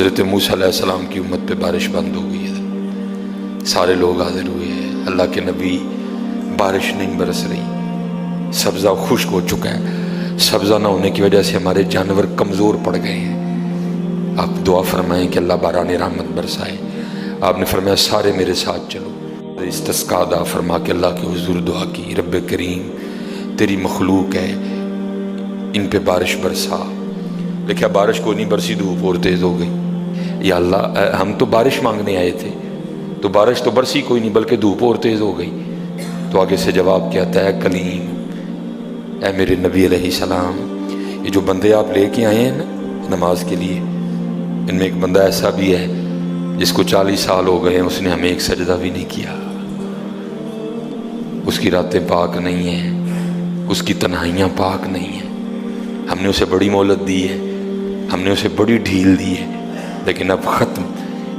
حضرت موسیٰ علیہ السلام کی امت پہ بارش بند ہو گئی ہے، سارے لوگ حاضر ہوئے ہیں، اللہ کے نبی، بارش نہیں برس رہی، سبزہ خشک ہو چکا ہے، سبزہ نہ ہونے کی وجہ سے ہمارے جانور کمزور پڑ گئے ہیں، آپ دعا فرمائیں کہ اللہ باران رحمت برسائے۔ آپ نے فرمایا سارے میرے ساتھ چلو، استسقاء ادا فرما کے اللہ کے حضور دعا کی، رب کریم تیری مخلوق ہے، ان پہ بارش برسا۔ دیکھا بارش کو نہیں برسی، دھوپ اور تیز ہو گئی۔ یا اللہ ہم تو بارش مانگنے آئے تھے، تو بارش تو برسی کوئی نہیں بلکہ دھوپ اور تیز ہو گئی۔ تو آگے سے جواب کیا آتا ہے، کلیم، اے میرے نبی علیہ السلام، یہ جو بندے آپ لے کے آئے ہیں نا نماز کے لیے، ان میں ایک بندہ ایسا بھی ہے جس کو 40 سال ہو گئے ہیں، اس نے ہمیں ایک سجدہ بھی نہیں کیا، اس کی راتیں پاک نہیں ہیں، اس کی تنہائیاں پاک نہیں ہیں، ہم نے اسے بڑی مہلت دی ہے، ہم نے اسے بڑی ڈھیل دی ہے، لیکن اب ختم۔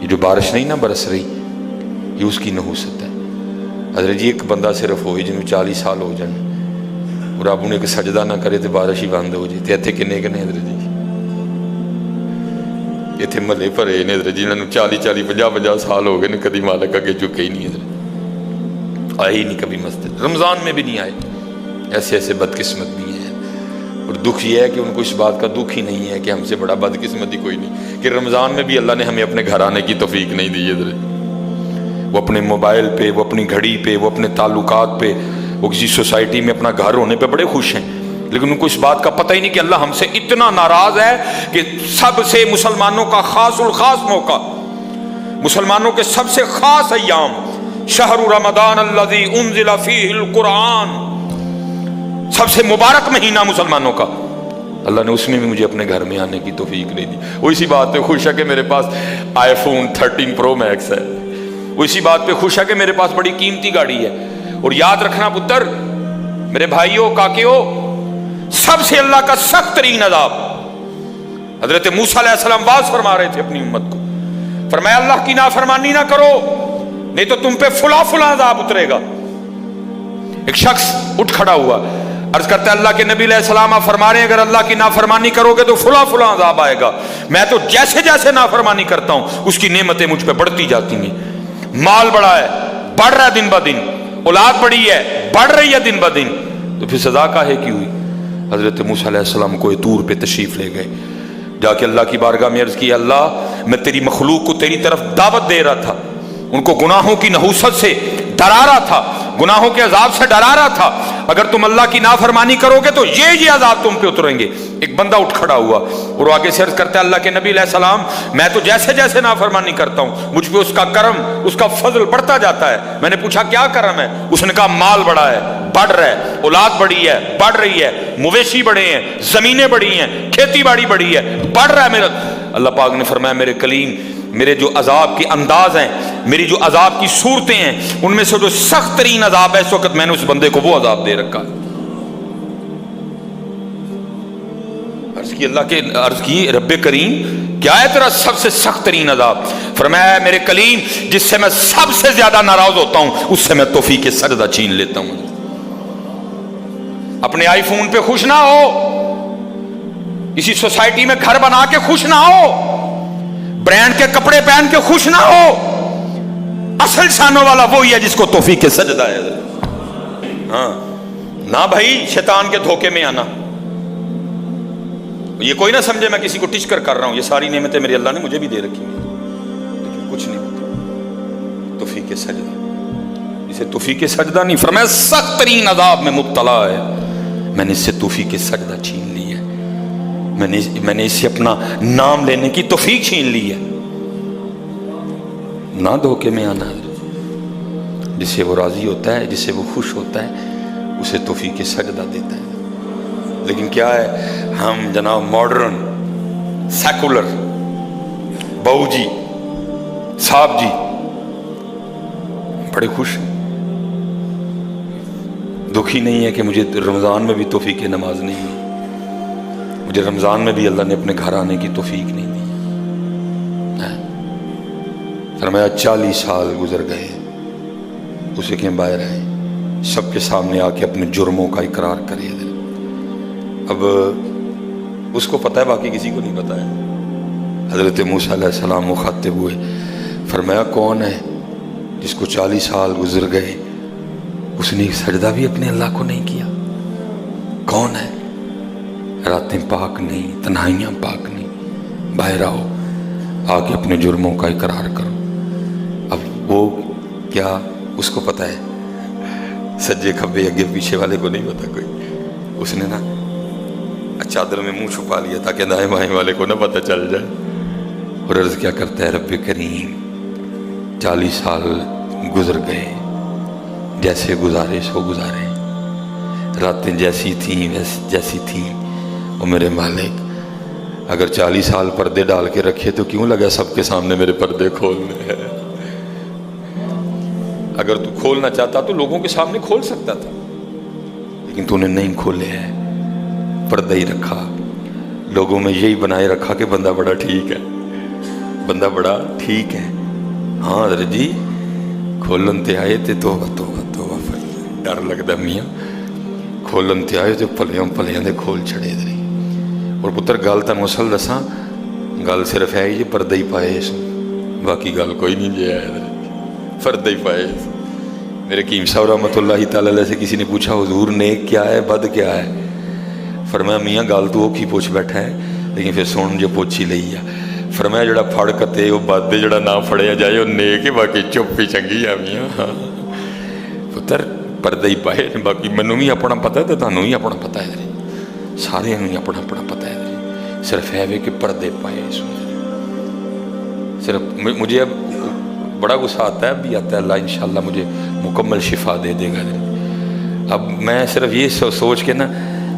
یہ جو بارش نہیں نہ برس رہی، یہ اس کی نحوست ہے۔ حضرت جی ایک بندہ صرف ہوئی جنہوں 40 سال ہو جائیں اور آپ انہیں ایک سجدہ نہ کرے تو بارش ہی بند ہو جائے۔ اتنے کنے کنے حضرت جی اتنے محلے بھرے نے حضرت جی، انہوں 40 50 سال ہو گئے نے، کدی مالک اگے چکے ہی نہیں، حضرت آئے ہی نہیں کبھی مسجد، رمضان میں بھی نہیں آئے۔ ایسے ایسے بدقسمت بھی ہیں، اور دکھ یہ ہے کہ ان کو اس بات کا دکھ ہی نہیں ہے کہ ہم سے بڑا بدقسمت ہی کوئی نہیں، کہ رمضان میں بھی اللہ نے ہمیں اپنے گھر آنے کی توفیق نہیں دی ہے۔ وہ اپنے موبائل پہ، وہ اپنی گھڑی پہ، وہ اپنے تعلقات پہ، وہ کسی سوسائٹی میں اپنا گھر ہونے پہ بڑے خوش ہیں، لیکن ان کو اس بات کا پتہ ہی نہیں کہ اللہ ہم سے اتنا ناراض ہے کہ سب سے مسلمانوں کا خاص الخاص موقع، مسلمانوں کے سب سے خاص ایام، شہر رمضان الذی انزل فیہ القرآن، سب سے مبارک مہینہ مسلمانوں کا، اللہ نے اس میں بھی مجھے اپنے گھر میں آنے کی توفیق نہیں دی۔ وہ اسی بات پہ خوش ہے کہ میرے پاس آئی فون 13 پرو میکس ہے، وہ اسی بات پہ خوش ہے کہ میرے پاس بڑی قیمتی گاڑی ہے۔ اور یاد رکھنا پتر، میرے بھائیوں کاکیوں، سب سے اللہ کا سخت ترین عذاب، حضرت موسیٰ علیہ السلام واز فرما رہے تھے اپنی امت کو، فرمایا اللہ کی نافرمانی نہ کرو نہیں تو تم پہ فلاں فلاں عذاب اترے گا۔ ایک شخص اٹھ کھڑا ہوا، عرض کرتا ہے اللہ کے نبی علیہ السلام آپ فرما رہے ہیں اگر اللہ کی نافرمانی کرو گے تو فلاں فلاں عذاب آئے گا، میں تو جیسے جیسے نافرمانی کرتا ہوں اس کی نعمتیں مجھ پہ بڑھتی جاتی ہیں، مال بڑا ہے، بڑھ رہا ہے دن بہ دن، اولاد بڑی ہے، بڑھ رہی ہے دن بہ دن، تو پھر سزا کاہے کی ہوئی؟ حضرت موسیٰ علیہ السلام کوہ طور پہ تشریف لے گئے، جا کے اللہ کی بارگاہ میں عرض کی، اللہ میں تیری مخلوق کو تیری طرف دعوت دے رہا تھا، ان کو گناہوں کی نحوست سے ڈرا رہا تھا، گناہوں کے عذاب سے ڈرا رہا تھا، اگر تم اللہ کی نافرمانی کرو گے تو یہ عذاب تم پہ اتریں گے۔ ایک بندہ اٹھ کھڑا ہوا اور آگے سے عرض کرتا ہے اللہ کے نبی علیہ السلام میں تو جیسے جیسے نافرمانی کرتا ہوں مجھ پہ اس کا کرم، اس کا فضل بڑھتا جاتا ہے۔ میں نے پوچھا کیا کرم ہے؟ اس نے کہا مال بڑا ہے، بڑھ رہا ہے، اولاد بڑی ہے، بڑھ رہی ہے، مویشی بڑے ہیں، زمینیں بڑی ہیں، کھیتی باڑی بڑی ہے، بڑھ رہا ہے میرا۔ اللہ پاک نے فرمایا میرے کلیم، میرے جو عذاب کے انداز ہیں، میری جو عذاب کی صورتیں ہیں، ان میں سے جو سخت ترین عذاب ہے اس وقت میں نے اس بندے کو وہ عذاب دے رکھا۔ عرض کی رب کریم کیا ہے تیرا سب سے سخت ترین عذاب؟ فرمایا میرے کلیم جس سے میں سب سے زیادہ ناراض ہوتا ہوں اس سے میں توفیق سجدہ چھین لیتا ہوں۔ اپنے آئی فون پہ خوش نہ ہو، کسی سوسائٹی میں گھر بنا کے خوش نہ ہو، برانڈ کے کپڑے پہن کے خوش نہ ہو، اصل شانوں والا وہی ہے جس کو توفیق سجدہ ہے۔ ہاں نہ بھائی شیطان کے دھوکے میں آنا، یہ کوئی نہ سمجھے میں کسی کو ٹچ کر رہا ہوں، یہ ساری نعمتیں میری اللہ نے مجھے بھی دے رکھی ہیں، لیکن کچھ نہیں ہوتا توفیق سجدہ، اسے توفیق سجدہ نہیں فرمایا سخت ترین عذاب میں مبتلا ہے، میں نے اس سے توفیق سجدہ چھین لی ہے، میں نے اس سے اپنا نام لینے کی توفیق چھین لی ہے۔ نہ دھوکے میں آنا، جس سے وہ راضی ہوتا ہے، جس سے وہ خوش ہوتا ہے اسے توفیق سجدہ دیتا ہے۔ لیکن کیا ہے، ہم جناب ماڈرن سیکولر بہو جی صاحب جی بڑے خوش ہیں، دکھی نہیں ہے کہ مجھے رمضان میں بھی توفیق نماز نہیں ہے، مجھے رمضان میں بھی اللہ نے اپنے گھر آنے کی توفیق نہیں دی۔ فرمایا 40 سال گزر گئے، اسے کہ باہر آئے، سب کے سامنے آ کے اپنے جرموں کا اقرار کرے۔ اب اس کو پتہ ہے، باقی کسی کو نہیں پتہ ہے۔ حضرت موسیٰ علیہ السلام مخاطب ہوئے، فرمایا کون ہے جس کو 40 سال گزر گئے اس نے سجدہ بھی اپنے اللہ کو نہیں کیا؟ کون ہے؟ راتیں پاک نہیں، تنہائیاں پاک نہیں، باہر آؤ، آگے اپنے جرموں کا اقرار کرو۔ اب وہ کیا اس کو پتہ ہے؟ سجے کھبے اگے پیچھے والے کو نہیں پتا کوئی۔ اس نے نا چادر میں منہ چھپا لیا تاکہ دائیں بائیں والے کو نہ پتہ چل جائے، اور عرض کیا کرتا ہے، رب کریم 40 سال گزر گئے، جیسے گزارے سو گزارے، راتیں جیسی تھیں جیسی تھیں، اور میرے مالک اگر 40 سال پردے ڈال کے رکھے تو کیوں لگا سب کے سامنے میرے پردے کھولنے ہیں؟ اگر تو کھولنا چاہتا تو لوگوں کے سامنے کھول سکتا تھا، لیکن تو نے نہیں کھولے ہیں، پردہ ہی رکھا، لوگوں میں یہی بنائے رکھا کہ بندہ بڑا ٹھیک ہے، بندہ بڑا ٹھیک ہے۔ ہاں حضرت جی کھولن تے آئے تے توبہ توبہ توبہ، ڈر لگتا میاں، کھولن تے آئے تے پلیاں پلیاں دے کھول چھڑے دے۔ اور پتر گل تنوں اصل دساں، گل صرف ہے یہ پردہ ہی پائے اس، باقی گل کوئی نہیں جی ہے، پردہ ہی پائے۔ میرے حکیم صاحب رحمۃ اللہ تعالیٰ علیہ سے کسی نے پوچھا حضور نیک کیا ہے بد کیا ہے؟ فرمایا میاں گل تو وہ کی پوچھ بیٹھا ہے، لیکن پھر سن جو پوچھی لئی ہے۔ فرمایا جڑا پھڑ کتے وہ بد، جڑا نہ پھڑیا جائے وہ نیک ہے، باقی چپ ہی چنگی ہے میاں۔ پتر پردہ ہی پائے، باقی مینوں بھی اپنا پتہ ہے تو تانوں بھی اپنا پتہ ہے، سارے ہی اپنا اپنا پتہ ہے، صرف ہے کہ پردے پائے۔ صرف مجھے اب بڑا غصہ آتا ہے، اب بھی آتا ہے، اللہ انشاءاللہ مجھے مکمل شفا دے دے گا۔ اب میں صرف یہ سوچ کے نا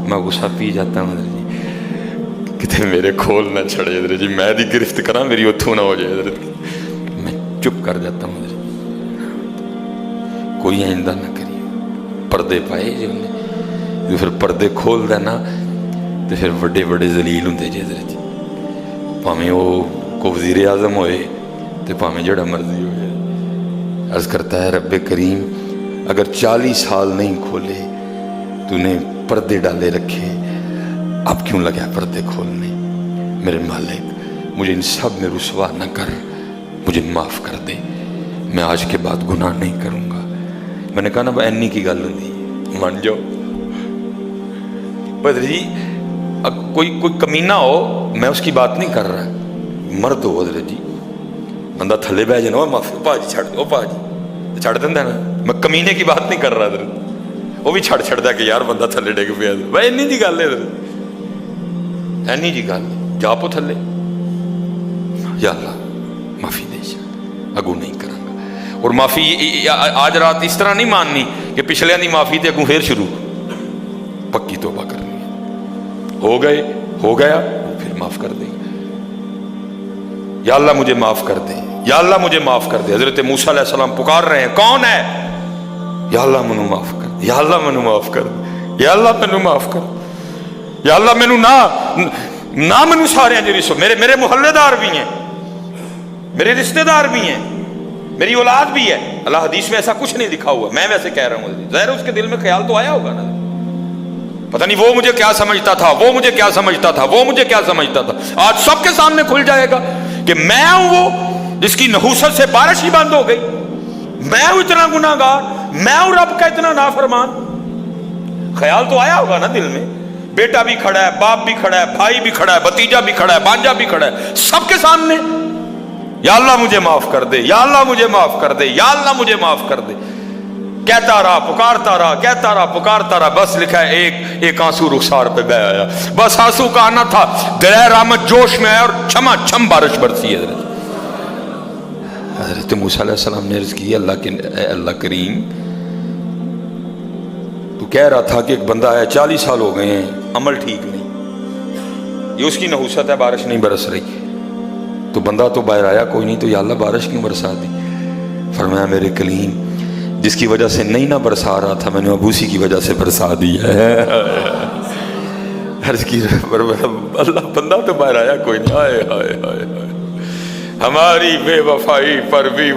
میں غصہ پی جاتا ہوں حضرت جی، کتے میرے کھول نہ چھڑے حضرت جی، میں دی گرفت کرا میری اتھوں نہ ہو جائے حضرت جی، میں چپ کر جاتا ہوں حضرت جی، کوئی آئندہ نہ کری۔ پردے پائے جی انہیں، جو پھر پردے کھول دینا تو پھر بڑے بڑے ذلیل ہوں جی حضرت جی، پاویں وہ کو وزیر اعظم ہوئے تو پاویں جڑا مرضی ہو جائے۔ عرض کرتا ہے رب کریم اگر 40 سال نہیں کھولے تو نے پردے ڈالے رکھے، اب کیوں لگا پردے کھولنے؟ میرے مالک مجھے ان سب میں رسوا نہ کر، مجھے معاف کر دے، میں آج کے بعد گناہ نہیں کروں گا۔ میں نے کہا نا اینی کی گل نہیں، مان جاؤ حضرت جی، کوئی کمینہ ہو میں اس کی بات نہیں کر رہا، مرد ہو حضرت جی، بندہ تھلے بہ جانا معافی پا جی چھڑ دو، پا جی چھڑ دینا نا، میں کمینے کی بات نہیں کر رہا حضرت، وہ بھی چھڑ چھڑ دا کہ یار بندہ تھلے ڈگ پیا، بھائی اینی جی گل ہے حضرت، اینی جی گل جا پو تھلے، یا اللہ معافی دے جا، اگو نہیں کروں گا۔ اور معافی آج رات اس طرح نہیں ماننی کہ پچھلے دی معافی تے اگوں پھر شروع، پکی توبہ کرنی ہے، ہو گئے ہو گیا پھر معاف کر دیں، یا اللہ مجھے معاف کر دے، یا اللہ مجھے معاف کر دے۔ حضرت موسیٰ علیہ السلام پکار رہے ہیں، کون ہے؟ یا اللہ مینوں معاف کر دے، یا اللہ مینوں معاف کر دے، یا اللہ مینوں معاف کر دے، یا اللہ مینوں نہ مینوں سارے ہیں جو میرے محلے دار بھی ہیں، میرے رشتہ دار بھی ہیں، میری اولاد بھی ہے۔ اللہ حدیث میں ایسا کچھ نہیں لکھا ہوا، میں ویسے کہہ رہا ہوں، ظاہر اس کے دل میں خیال تو آیا ہوگا نا، پتہ نہیں وہ مجھے کیا سمجھتا تھا، وہ مجھے کیا سمجھتا تھا، وہ مجھے کیا سمجھتا تھا۔ آج سب کے سامنے کھل جائے گا کہ میں ہوں وہ جس کی نحوست سے بارش ہی بند ہو گئی، میں ہوں اتنا گناہ گار، میں ہوں رب کا اتنا نافرمان۔ خیال تو آیا ہوگا نا دل میں، بیٹا بھی کھڑا ہے، باپ بھی کھڑا ہے، بھائی بھی کھڑا ہے، بھتیجا بھی کھڑا ہے، بانجا بھی کھڑا ہے، سب کے سامنے یا اللہ مجھے معاف کر دے، یا اللہ مجھے معاف کر دے، یا اللہ مجھے معاف کر دے، کہتا رہا پکارتا رہا، کہتا رہا پکارتا رہا، بس لکھا ہے ایک آنسو رخسار پہ بہ آیا، بس آنسو کا آنا تھا، درہ رحمت جوش میں آیا اور چھما چھم بارش برسی ہے۔ حضرت موسیٰ علیہ السلام نے عرض کی، اللہ کریم تو کہہ رہا تھا کہ ایک بندہ ہے 40 سال ہو گئے ہیں، عمل ٹھیک نہیں، یہ اس کی نحوست ہے، بارش نہیں برس رہی، تو بندہ تو باہر آیا کوئی نہیں، تو یا اللہ بارش کیوں برسا دی؟ فرمایا میرے کلیم جس کی وجہ سے نہیں نہ برسا رہا تھا میں نے اب اسی کی وجہ سے برسا دی ہے۔ عرض کی اللہ بندہ تو باہر آیا کوئی نہیں، ہائے ہائے ہائے ہائے، ہماری بے وفائی پر بھی